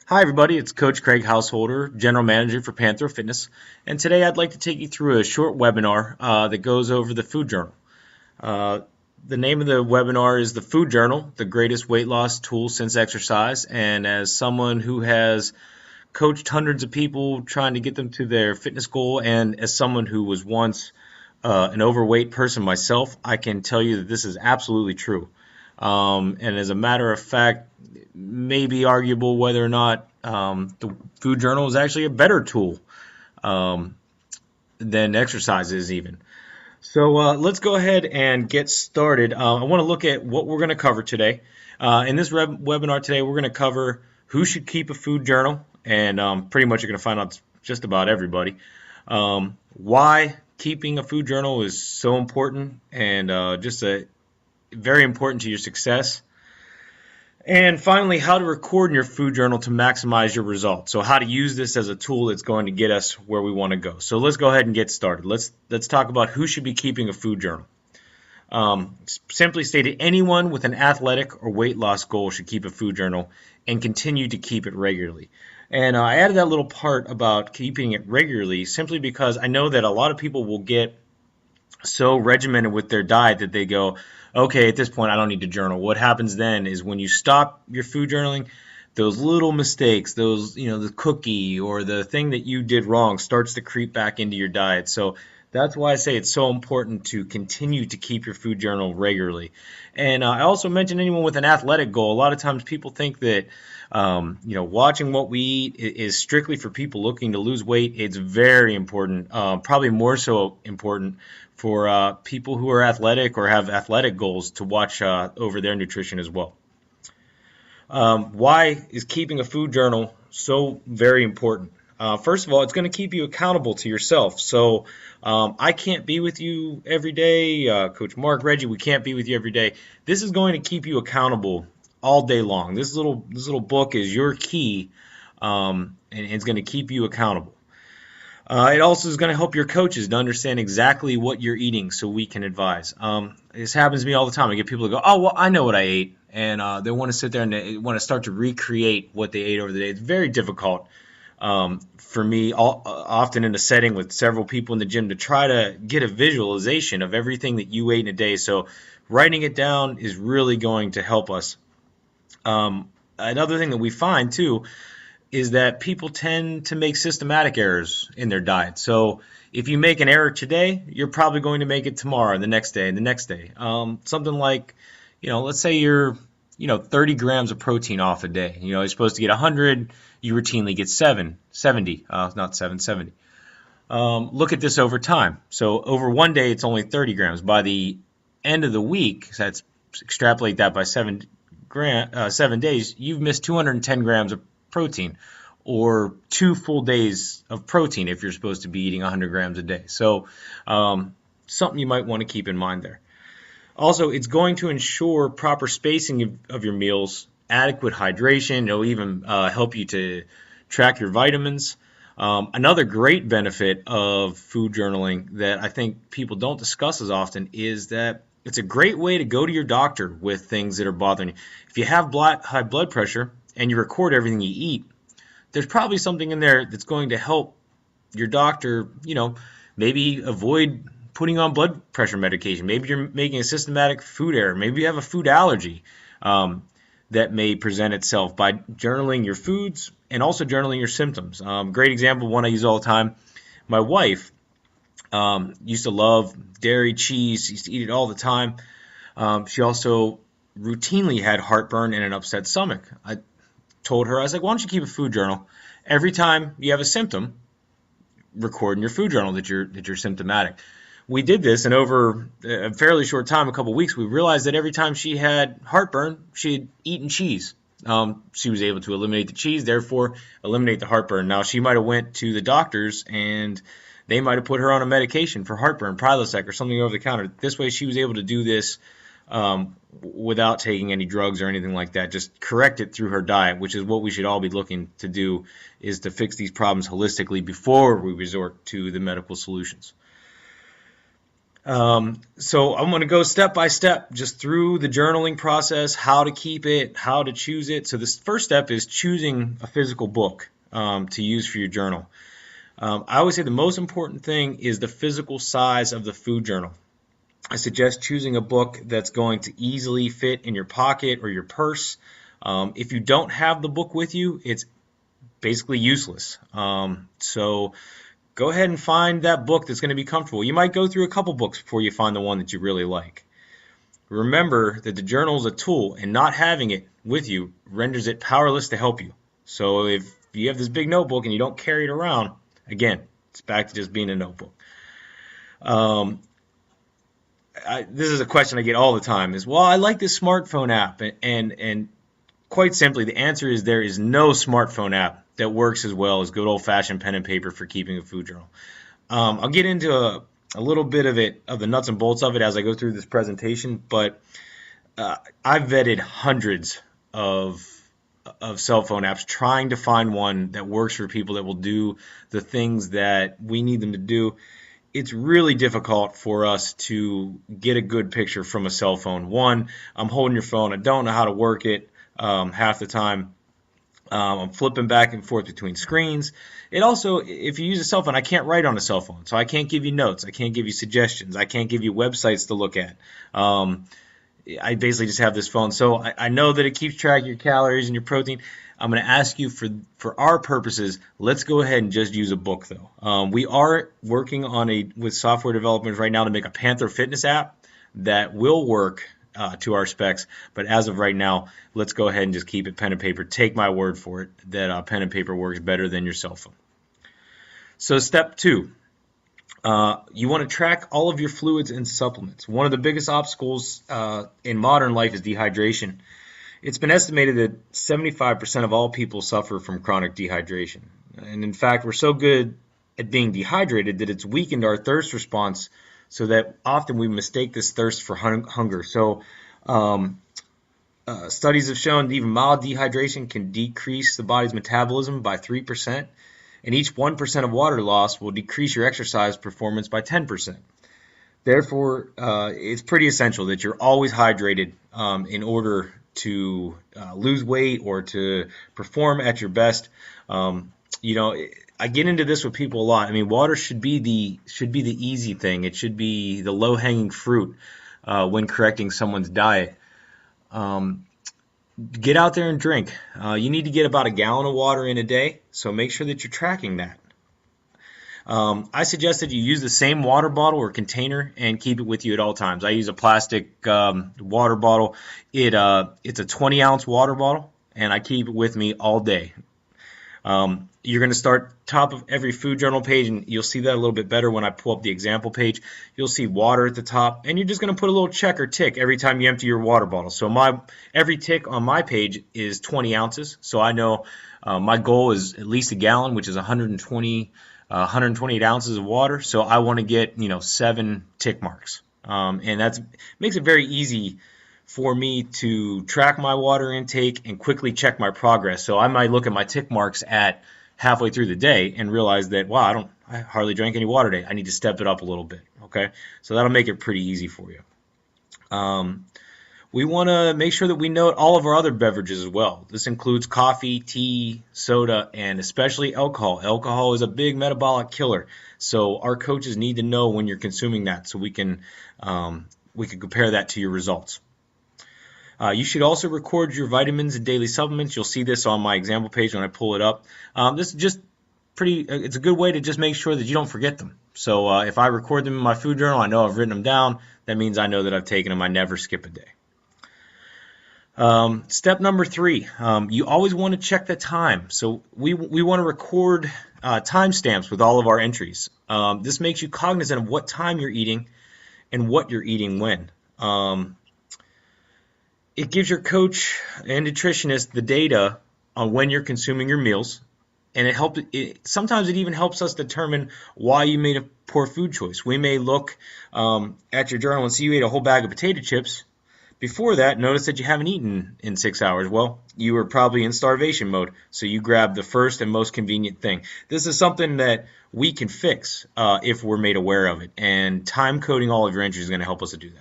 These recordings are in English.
Hi, everybody. It's Coach Craig Householder, General Manager for Panthro Fitness. And today I'd like to take you through a short webinar that goes over the food journal. Uh, the name of the webinar is The Food Journal, the greatest weight loss tool since exercise. And as someone who has coached hundreds of people trying to get them to their fitness goal, and as someone who was once an overweight person myself, I can tell you that this is absolutely true. And as a matter of fact, may be arguable whether or not the food journal is actually a better tool um, than exercise is even. So let's go ahead and get started. I want to look at what we're going to cover today. In this webinar today, we're going to cover who should keep a food journal, and pretty much you're going to find out just about everybody. Why keeping a food journal is so important and very important to your success. And finally, how to record in your food journal to maximize your results. So how to use this as a tool that's going to get us where we want to go. So let's go ahead and get started. Let's talk about who should be keeping a food journal. Simply stated, anyone with an athletic or weight loss goal should keep a food journal and continue to keep it regularly. And I added that little part about keeping it regularly simply because I know that a lot of people will get so regimented with their diet that they go, okay, at this point I don't need to journal. What happens then is when you stop your food journaling, those little mistakes, the cookie or the thing that you did wrong starts to creep back into your diet. So that's why I say it's so important to continue to keep your food journal regularly. And I also mentioned anyone with an athletic goal. A lot of times people think that watching what we eat is strictly for people looking to lose weight. It's very important, probably more so important for people who are athletic or have athletic goals to watch over their nutrition as well. Why is keeping a food journal so very important? First of all, it's going to keep you accountable to yourself. So I can't be with you every day. Coach Mark, Reggie, we can't be with you every day. This is going to keep you accountable all day long. This little book is your key, and it's going to keep you accountable. It also is going to help your coaches to understand exactly what you're eating so we can advise. This happens to me all the time. I get people to go, oh, well, I know what I ate. And they want to sit there and they want to start to recreate what they ate over the day. It's very difficult for me, often in a setting with several people in the gym, to try to get a visualization of everything that you ate in a day. So writing it down is really going to help us. Another thing that we find, too, is that people tend to make systematic errors in their diet. So if you make an error today, you're probably going to make it tomorrow and the next day and the next day. Something like, let's say you're, 30 grams of protein off a day. You're supposed to get 100, you routinely get 70. Look at this over time. So over one day, it's only 30 grams. By the end of the week, so that's extrapolate that by 7 days, you've missed 210 grams of protein, or 2 full days of protein if you're supposed to be eating 100 grams a day. So something you might want to keep in mind there. Also, it's going to ensure proper spacing of your meals, adequate hydration. It'll even help you to track your vitamins. Another great benefit of food journaling that I think people don't discuss as often is that it's a great way to go to your doctor with things that are bothering you. If you have high blood pressure and you record everything you eat, there's probably something in there that's going to help your doctor, maybe avoid putting on blood pressure medication. Maybe you're making a systematic food error. Maybe you have a food allergy that may present itself by journaling your foods and also journaling your symptoms. Great example, one I use all the time. My wife used to love dairy, cheese, used to eat it all the time. She also routinely had heartburn and an upset stomach. I told her, I was like, why don't you keep a food journal? Every time you have a symptom, record in your food journal that you're symptomatic. We did this, and over a fairly short time, a couple weeks, we realized that every time she had heartburn, she had eaten cheese. She was able to eliminate the cheese, therefore eliminate the heartburn. Now, she might have went to the doctors, and they might have put her on a medication for heartburn, Prilosec, or something over the counter. This way, she was able to do this without taking any drugs or anything like that. Just correct it through her diet, which is what we should all be looking to do, is to fix these problems holistically before we resort to the medical solutions. So I'm going to go step by step just through the journaling process, how to keep it, how to choose it. So this first step is choosing a physical book to use for your journal. I always say the most important thing is the physical size of the food journal. I suggest choosing a book that's going to easily fit in your pocket or your purse. If you don't have the book with you, it's basically useless. So go ahead and find that book that's going to be comfortable. You might go through a couple books before you find the one that you really like. Remember that the journal is a tool, and not having it with you renders it powerless to help you. So if you have this big notebook and you don't carry it around, again, it's back to just being a notebook. Um, this is a question I get all the time is, well, I like this smartphone app. And quite simply, the answer is there is no smartphone app that works as well as good old-fashioned pen and paper for keeping a food journal. I'll get into a little bit of the nuts and bolts of it as I go through this presentation, but I've vetted hundreds of cell phone apps trying to find one that works for people that will do the things that we need them to do. It's really difficult for us to get a good picture from a cell phone. One, I'm holding your phone. I don't know how to work it half the time. I'm flipping back and forth between screens. It also, if you use a cell phone, I can't write on a cell phone, so I can't give you notes. I can't give you suggestions. I can't give you websites to look at. I basically just have this phone. So I know that it keeps track of your calories and your protein. I'm going to ask you for our purposes, let's go ahead and just use a book though. We are working on with software developers right now to make a Panthro fitness app that will work to our specs, but as of right now, let's go ahead and just keep it pen and paper. Take my word for it that pen and paper works better than your cell phone. So step 2. You want to track all of your fluids and supplements. One of the biggest obstacles in modern life is dehydration. It's been estimated that 75% of all people suffer from chronic dehydration. And in fact, we're so good at being dehydrated that it's weakened our thirst response, so that often we mistake this thirst for hunger. So studies have shown that even mild dehydration can decrease the body's metabolism by 3%. And each 1% of water loss will decrease your exercise performance by 10%. Therefore, it's pretty essential that you're always hydrated in order to lose weight or to perform at your best. I get into this with people a lot. I mean, water should be the easy thing. It should be the low-hanging fruit when correcting someone's diet. Get out there and drink. You need to get about a gallon of water in a day, so make sure that you're tracking that. I suggest that you use the same water bottle or container and keep it with you at all times. I use a plastic water bottle. It's a 20-ounce water bottle, and I keep it with me all day. You're going to start top of every food journal page, and you'll see that a little bit better when I pull up the example page. You'll see water at the top, and you're just going to put a little check or tick every time you empty your water bottle. So every tick on my page is 20 ounces, so I know my goal is at least a gallon, which is 128 ounces of water. So I want to get 7 tick marks, and that makes it very easy for me to track my water intake and quickly check my progress. So I might look at my tick marks at halfway through the day and realize that, wow, I hardly drank any water today. I need to step it up a little bit. Okay, so that'll make it pretty easy for you. We want to make sure that we note all of our other beverages as well. This includes coffee, tea, soda, and especially alcohol. Alcohol is a big metabolic killer, so our coaches need to know when you're consuming that, so we can compare that to your results. You should also record your vitamins and daily supplements. You'll see this on my example page when I pull it up. This is just it's a good way to just make sure that you don't forget them. So if I record them in my food journal, I know I've written them down. That means I know that I've taken them. I never skip a day. Step number 3, you always want to check the time. So we want to record timestamps with all of our entries. This makes you cognizant of what time you're eating and what you're eating when. It gives your coach and nutritionist the data on when you're consuming your meals, and sometimes it even helps us determine why you made a poor food choice. We may look at your journal and see you ate a whole bag of potato chips, Before that, notice that you haven't eaten in 6 hours. Well, you were probably in starvation mode, so you grabbed the first and most convenient thing. This is something that we can fix if we're made aware of it, and time coding all of your entries is going to help us to do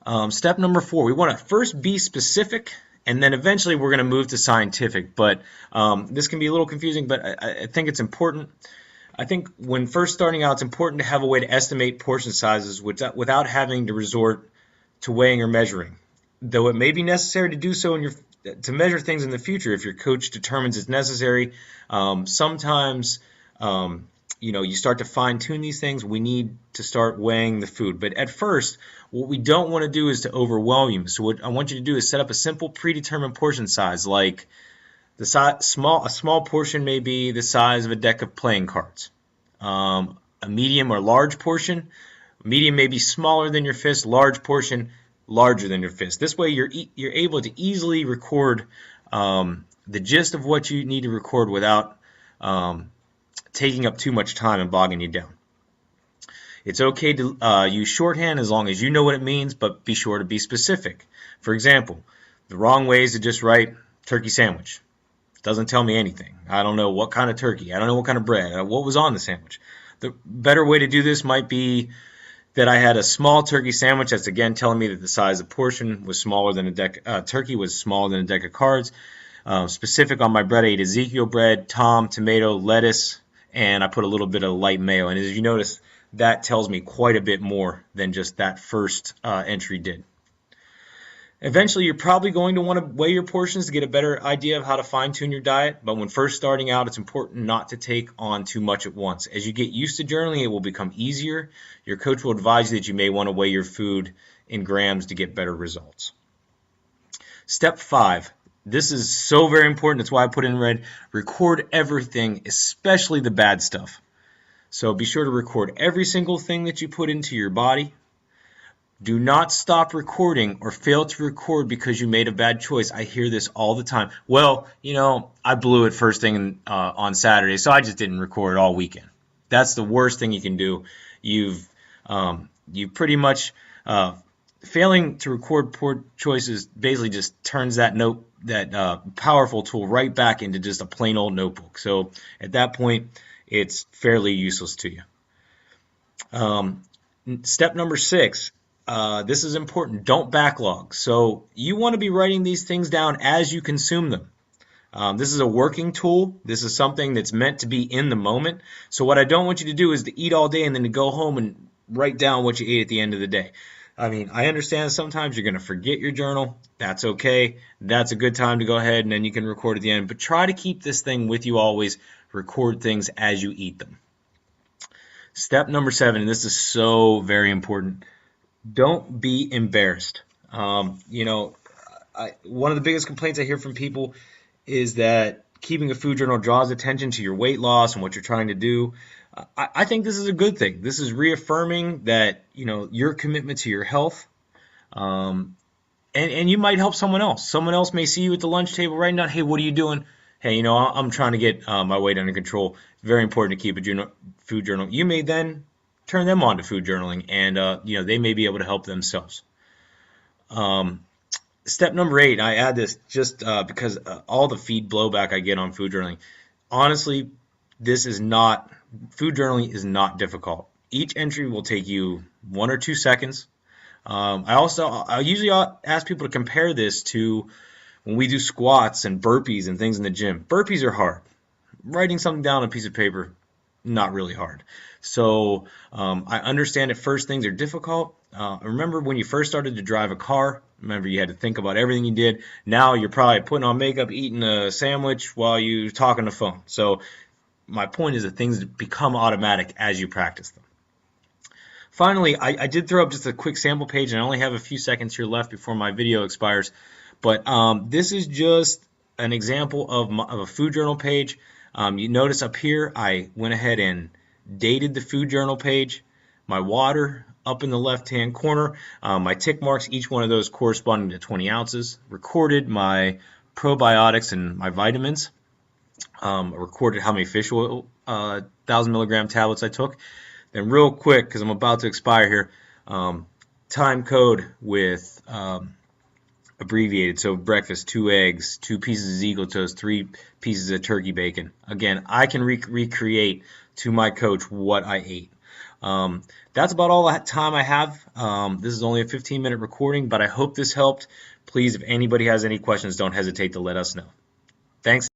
that. Step number 4, we want to first be specific, and then eventually we're going to move to scientific. But this can be a little confusing, but I think it's important. I think when first starting out, it's important to have a way to estimate portion sizes without having to resort to weighing or measuring. Though it may be necessary to do so to measure things in the future if your coach determines it's necessary. Sometimes you start to fine-tune these things. We need to start weighing the food. But at first, what we don't want to do is to overwhelm you. So what I want you to do is set up a simple predetermined portion size, like a small portion may be the size of a deck of playing cards. A medium or large portion, medium may be smaller than your fist, large portion larger than your fist. This way you're able to easily record the gist of what you need to record without taking up too much time and bogging you down. It's okay to use shorthand as long as you know what it means, but be sure to be specific. For example, the wrong way is to just write turkey sandwich. It doesn't tell me anything. I don't know what kind of turkey. I don't know what kind of bread. What was on the sandwich. The better way to do this might be that I had a small turkey sandwich. That's again telling me that the size of the portion was smaller than a deck. Turkey was smaller than a deck of cards. Specific on my bread, I ate Ezekiel bread, Tom, tomato, lettuce, and I put a little bit of light mayo. And as you notice, that tells me quite a bit more than just that first entry did. Eventually, you're probably going to want to weigh your portions to get a better idea of how to fine-tune your diet, but when first starting out, it's important not to take on too much at once. As you get used to journaling, it will become easier. Your coach will advise you that you may want to weigh your food in grams to get better results. Step 5. This is so very important. That's why I put it in red. Record everything, especially the bad stuff. So be sure to record every single thing that you put into your body. Do not stop recording or fail to record because you made a bad choice. I hear this all the time. Well, I blew it first thing on Saturday, so I just didn't record all weekend. That's the worst thing you can do. You pretty much failing to record poor choices basically just turns that powerful tool right back into just a plain old notebook. So at that point, it's fairly useless to you. Step number 6. This is important. Don't backlog. So you want to be writing these things down as you consume them. This is a working tool. This is something that's meant to be in the moment. So what I don't want you to do is to eat all day and then to go home and write down what you ate at the end of the day. I mean, I understand sometimes you're going to forget your journal. That's okay. That's a good time to go ahead and then you can record at the end. But try to keep this thing with you always. Record things as you eat them. Step number 7, and this is so very important. Don't be embarrassed. One of the biggest complaints I hear from people is that keeping a food journal draws attention to your weight loss and what you're trying to do. I think this is a good thing. This is reaffirming that your commitment to your health, and you might help someone else. Someone else may see you at the lunch table writing down, "Hey, what are you doing?" "Hey, I'm trying to get my weight under control." It's very important to keep a food journal. You may then turn them on to food journaling, and they may be able to help themselves. Step number 8, I add this just because all the feed blowback I get on food journaling. Honestly, food journaling is not difficult. Each entry will take you 1 or 2 seconds. I usually ask people to compare this to when we do squats and burpees and things in the gym. Burpees are hard. Writing something down on a piece of paper, not really hard. So I understand at first things are difficult. Remember when you first started to drive a car, remember you had to think about everything you did. Now you're probably putting on makeup, eating a sandwich while you talk on the phone. So my point is that things become automatic as you practice them. Finally, I did throw up just a quick sample page, and I only have a few seconds here left before my video expires. But this is just an example of a food journal page. You notice up here I went ahead and dated the food journal page, my water up in the left-hand corner, my tick marks, each one of those corresponding to 20 ounces, recorded my probiotics and my vitamins, recorded how many fish oil 1,000 milligram tablets I took. Then real quick, because I'm about to expire here, time code with abbreviated. So breakfast, 2 eggs, 2 pieces of Eagle toast, 3 pieces of turkey bacon. Again, I can recreate to my coach what I ate. That's about all the time I have. This is only a 15-minute recording, but I hope this helped. Please, if anybody has any questions, don't hesitate to let us know. Thanks.